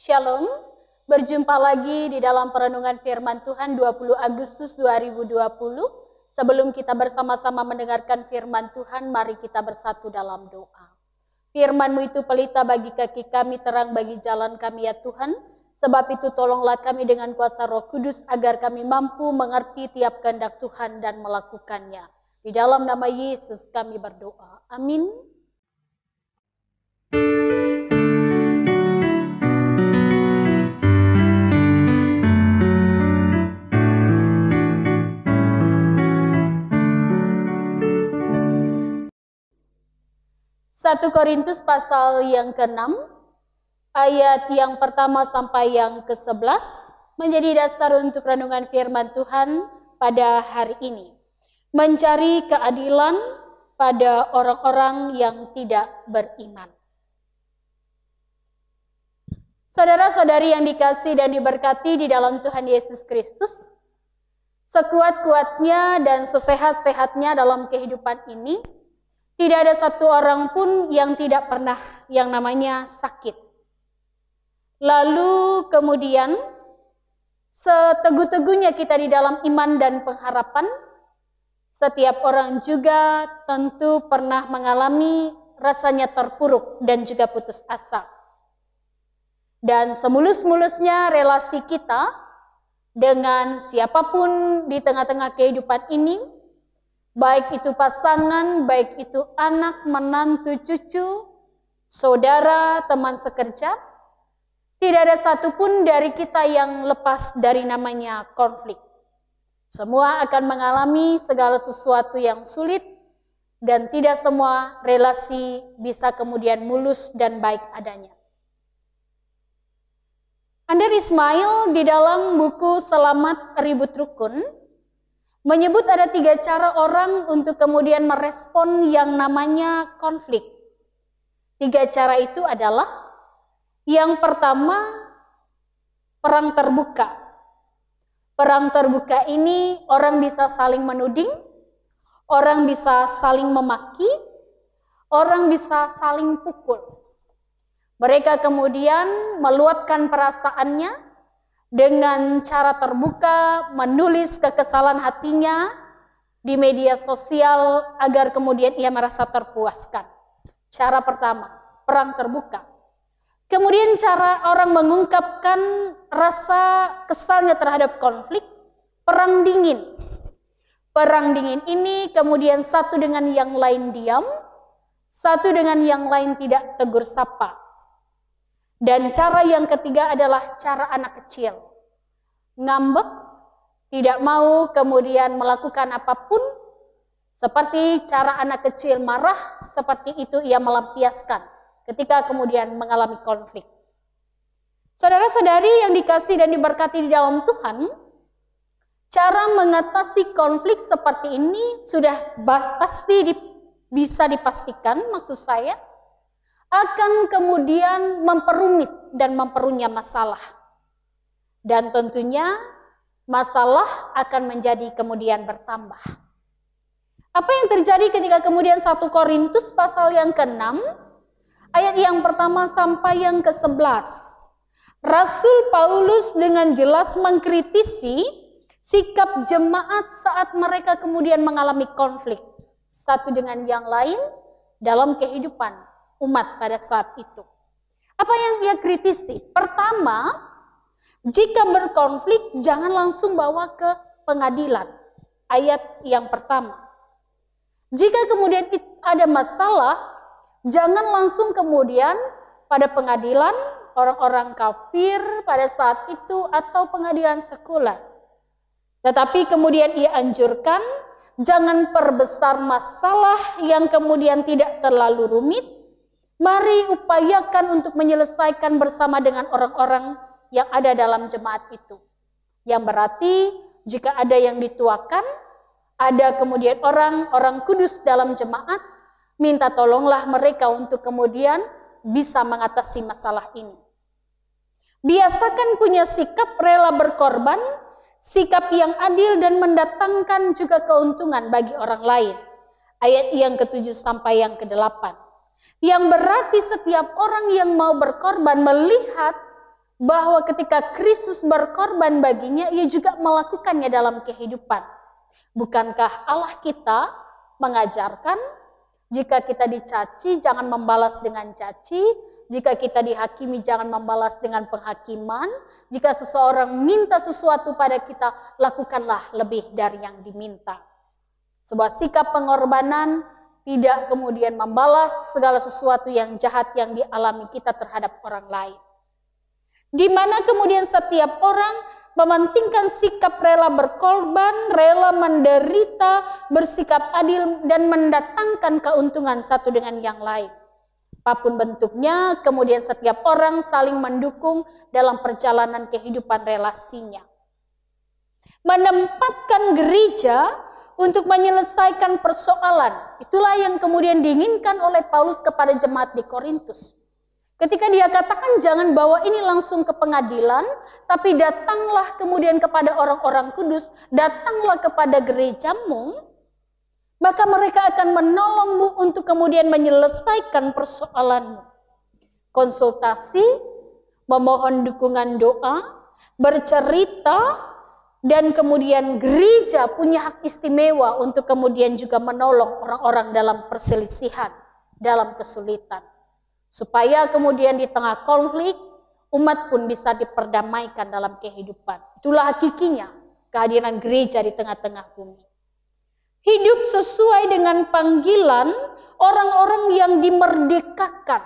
Shalom, berjumpa lagi di dalam perenungan firman Tuhan 20 Agustus 2020. Sebelum kita bersama-sama mendengarkan firman Tuhan, mari kita bersatu dalam doa. Firman-Mu itu pelita bagi kaki kami, terang bagi jalan kami ya Tuhan. Sebab itu tolonglah kami dengan kuasa Roh Kudus agar kami mampu mengerti tiap kehendak Tuhan dan melakukannya. Di dalam nama Yesus kami berdoa. Amin. Satu Korintus pasal yang ke-6, ayat yang pertama sampai yang ke-11 menjadi dasar untuk renungan firman Tuhan pada hari ini. Mencari keadilan pada orang-orang yang tidak beriman. Saudara-saudari yang dikasihi dan diberkati di dalam Tuhan Yesus Kristus, sekuat-kuatnya dan sesehat-sehatnya dalam kehidupan ini, tidak ada satu orang pun yang tidak pernah yang namanya sakit. Lalu kemudian, seteguh-teguhnya kita di dalam iman dan pengharapan, setiap orang juga tentu pernah mengalami rasanya terpuruk dan juga putus asa. Dan semulus-mulusnya relasi kita dengan siapapun di tengah-tengah kehidupan ini, baik itu pasangan, baik itu anak, menantu, cucu, saudara, teman sekerja, tidak ada satupun dari kita yang lepas dari namanya konflik. Semua akan mengalami segala sesuatu yang sulit dan tidak semua relasi bisa kemudian mulus dan baik adanya. Under Ismail di dalam buku Selamat Ribut Rukun menyebut ada 3 cara orang untuk kemudian merespon yang namanya konflik. 3 cara itu adalah, yang pertama, perang terbuka. Perang terbuka ini orang bisa saling menuding, orang bisa saling memaki, orang bisa saling pukul. Mereka kemudian meluapkan perasaannya dengan cara terbuka, menulis kekesalan hatinya di media sosial agar kemudian ia merasa terpuaskan. Cara pertama, perang terbuka. Kemudian cara orang mengungkapkan rasa kesalnya terhadap konflik, perang dingin. Perang dingin ini kemudian satu dengan yang lain diam, satu dengan yang lain tidak tegur sapa. Dan cara yang ketiga adalah cara anak kecil. Ngambek, tidak mau kemudian melakukan apapun. Seperti cara anak kecil marah, seperti itu ia melampiaskan ketika kemudian mengalami konflik. Saudara-saudari yang dikasihi dan diberkati di dalam Tuhan, cara mengatasi konflik seperti ini sudah pasti bisa dipastikan, maksud saya, akan kemudian memperumit dan memperunyam masalah. Dan tentunya masalah akan menjadi kemudian bertambah. Apa yang terjadi ketika kemudian 1 Korintus pasal yang ke-6, ayat yang pertama sampai yang ke-11. Rasul Paulus dengan jelas mengkritisi sikap jemaat saat mereka kemudian mengalami konflik satu dengan yang lain dalam kehidupan umat pada saat itu. Apa yang ia kritisi? Pertama, jika berkonflik jangan langsung bawa ke pengadilan. Ayat yang pertama. Jika kemudian ada masalah, jangan langsung kemudian pada pengadilan orang-orang kafir pada saat itu atau pengadilan sekuler. Tetapi kemudian ia anjurkan, jangan perbesar masalah yang kemudian tidak terlalu rumit. Mari upayakan untuk menyelesaikan bersama dengan orang-orang yang ada dalam jemaat itu. Yang berarti jika ada yang dituakan, ada kemudian orang-orang kudus dalam jemaat, minta tolonglah mereka untuk kemudian bisa mengatasi masalah ini. Biasakan punya sikap rela berkorban, sikap yang adil dan mendatangkan juga keuntungan bagi orang lain. Ayat yang ke-7 sampai yang ke-8. Yang berarti setiap orang yang mau berkorban melihat bahwa ketika Kristus berkorban baginya, ia juga melakukannya dalam kehidupan. Bukankah Allah kita mengajarkan jika kita dicaci jangan membalas dengan caci, jika kita dihakimi jangan membalas dengan penghakiman, jika seseorang minta sesuatu pada kita, lakukanlah lebih dari yang diminta. Sebuah sikap pengorbanan, tidak kemudian membalas segala sesuatu yang jahat yang dialami kita terhadap orang lain. Di mana kemudian setiap orang mementingkan sikap rela berkorban, rela menderita, bersikap adil, dan mendatangkan keuntungan satu dengan yang lain. Apapun bentuknya, kemudian setiap orang saling mendukung dalam perjalanan kehidupan relasinya. Menempatkan gereja untuk menyelesaikan persoalan, itulah yang kemudian diinginkan oleh Paulus kepada jemaat di Korintus. Ketika dia katakan jangan bawa ini langsung ke pengadilan, tapi datanglah kemudian kepada orang-orang kudus, datanglah kepada gerejamu, maka mereka akan menolongmu untuk kemudian menyelesaikan persoalanmu. Konsultasi, memohon dukungan doa, bercerita, dan kemudian gereja punya hak istimewa untuk kemudian juga menolong orang-orang dalam perselisihan, dalam kesulitan. Supaya kemudian di tengah konflik, umat pun bisa diperdamaikan dalam kehidupan. Itulah hakikinya kehadiran gereja di tengah-tengah bumi. Hidup sesuai dengan panggilan orang-orang yang dimerdekakan.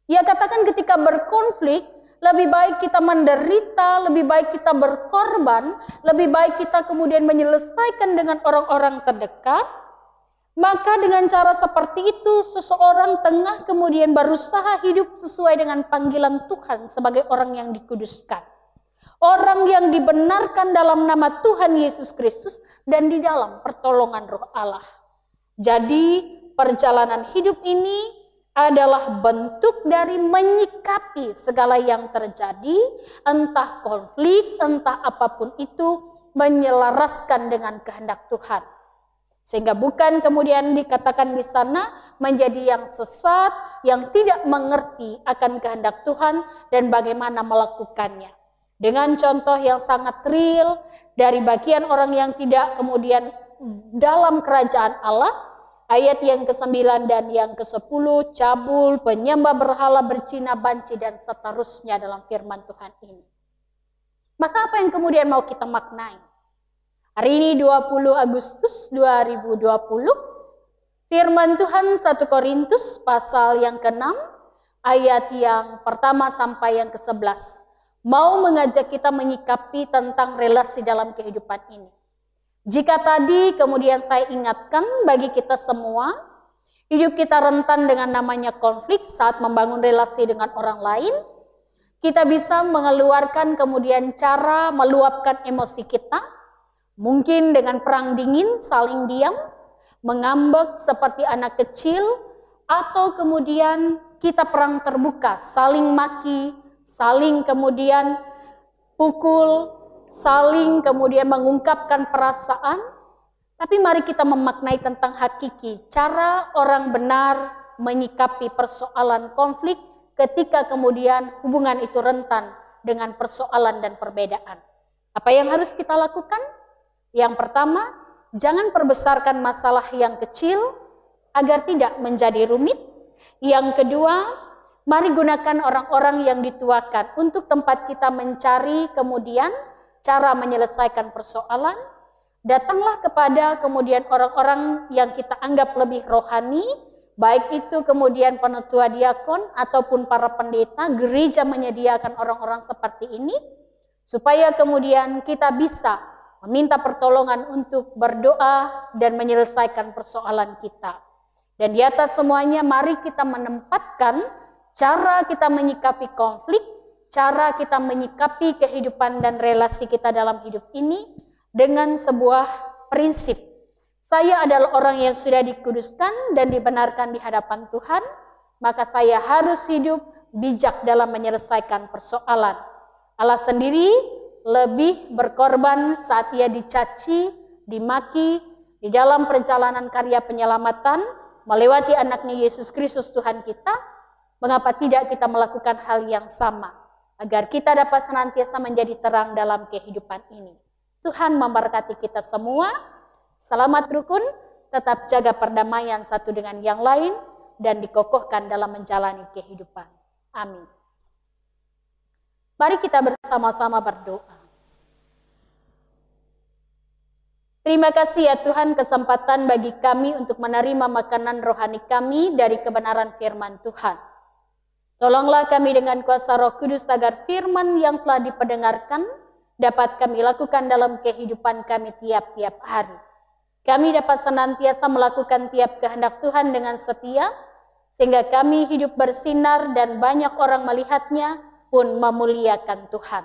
Ia katakan ketika berkonflik, lebih baik kita menderita, lebih baik kita berkorban, lebih baik kita kemudian menyelesaikan dengan orang-orang terdekat. Maka dengan cara seperti itu, seseorang tengah kemudian berusaha hidup sesuai dengan panggilan Tuhan sebagai orang yang dikuduskan. Orang yang dibenarkan dalam nama Tuhan Yesus Kristus dan di dalam pertolongan Roh Allah. Jadi perjalanan hidup ini adalah bentuk dari menyikapi segala yang terjadi, entah konflik, entah apapun itu, menyelaraskan dengan kehendak Tuhan. Sehingga bukan kemudian dikatakan di sana menjadi yang sesat, yang tidak mengerti akan kehendak Tuhan dan bagaimana melakukannya. Dengan contoh yang sangat real dari bagian orang yang tidak kemudian dalam kerajaan Allah, ayat yang ke-9 dan yang ke-10, cabul, penyembah berhala, bercina banci, dan seterusnya dalam firman Tuhan ini. Maka apa yang kemudian mau kita maknai? Hari ini 20 Agustus 2020, firman Tuhan 1 Korintus pasal yang ke-6, ayat yang pertama sampai yang ke-11, mau mengajak kita menyikapi tentang relasi dalam kehidupan ini. Jika tadi kemudian saya ingatkan bagi kita semua, hidup kita rentan dengan namanya konflik saat membangun relasi dengan orang lain, kita bisa mengeluarkan kemudian cara meluapkan emosi kita, mungkin dengan perang dingin, saling diam, mengambek seperti anak kecil, atau kemudian kita perang terbuka, saling maki, saling kemudian pukul, saling kemudian mengungkapkan perasaan. Tapi mari kita memaknai tentang hakiki, cara orang benar menyikapi persoalan konflik ketika kemudian hubungan itu rentan dengan persoalan dan perbedaan. Apa yang harus kita lakukan? Yang pertama, jangan perbesarkan masalah yang kecil agar tidak menjadi rumit. Yang kedua, mari gunakan orang-orang yang dituakan untuk tempat kita mencari kemudian cara menyelesaikan persoalan. Datanglah kepada kemudian orang-orang yang kita anggap lebih rohani, baik itu kemudian penatua diakon ataupun para pendeta. Gereja menyediakan orang-orang seperti ini supaya kemudian kita bisa meminta pertolongan untuk berdoa dan menyelesaikan persoalan kita. Dan di atas semuanya mari kita menempatkan cara kita menyikapi konflik, cara kita menyikapi kehidupan dan relasi kita dalam hidup ini dengan sebuah prinsip. Saya adalah orang yang sudah dikuduskan dan dibenarkan di hadapan Tuhan, maka saya harus hidup bijak dalam menyelesaikan persoalan. Allah sendiri lebih berkorban saat ia dicaci, dimaki, di dalam perjalanan karya penyelamatan, melewati anaknya Yesus Kristus Tuhan kita, mengapa tidak kita melakukan hal yang sama? agar kita dapat senantiasa menjadi terang dalam kehidupan ini. Tuhan memberkati kita semua. Selamat rukun, tetap jaga perdamaian satu dengan yang lain, dan dikokohkan dalam menjalani kehidupan. Amin. Mari kita bersama-sama berdoa. Terima kasih ya Tuhan, kesempatan bagi kami untuk menerima makanan rohani kami dari kebenaran firman Tuhan. Tolonglah kami dengan kuasa Roh Kudus agar firman yang telah dipendengarkan dapat kami lakukan dalam kehidupan kami tiap-tiap hari. Kami dapat senantiasa melakukan tiap kehendak Tuhan dengan setia, sehingga kami hidup bersinar dan banyak orang melihatnya pun memuliakan Tuhan.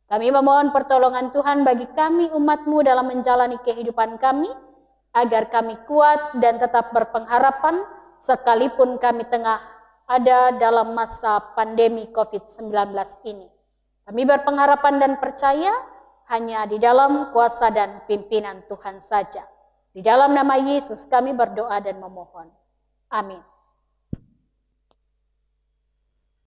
Kami memohon pertolongan Tuhan bagi kami umat-Mu dalam menjalani kehidupan kami, agar kami kuat dan tetap berpengharapan sekalipun kami tengah ada dalam masa pandemi COVID-19 ini. Kami berpengharapan dan percaya hanya di dalam kuasa dan pimpinan Tuhan saja. Di dalam nama Yesus kami berdoa dan memohon. Amin.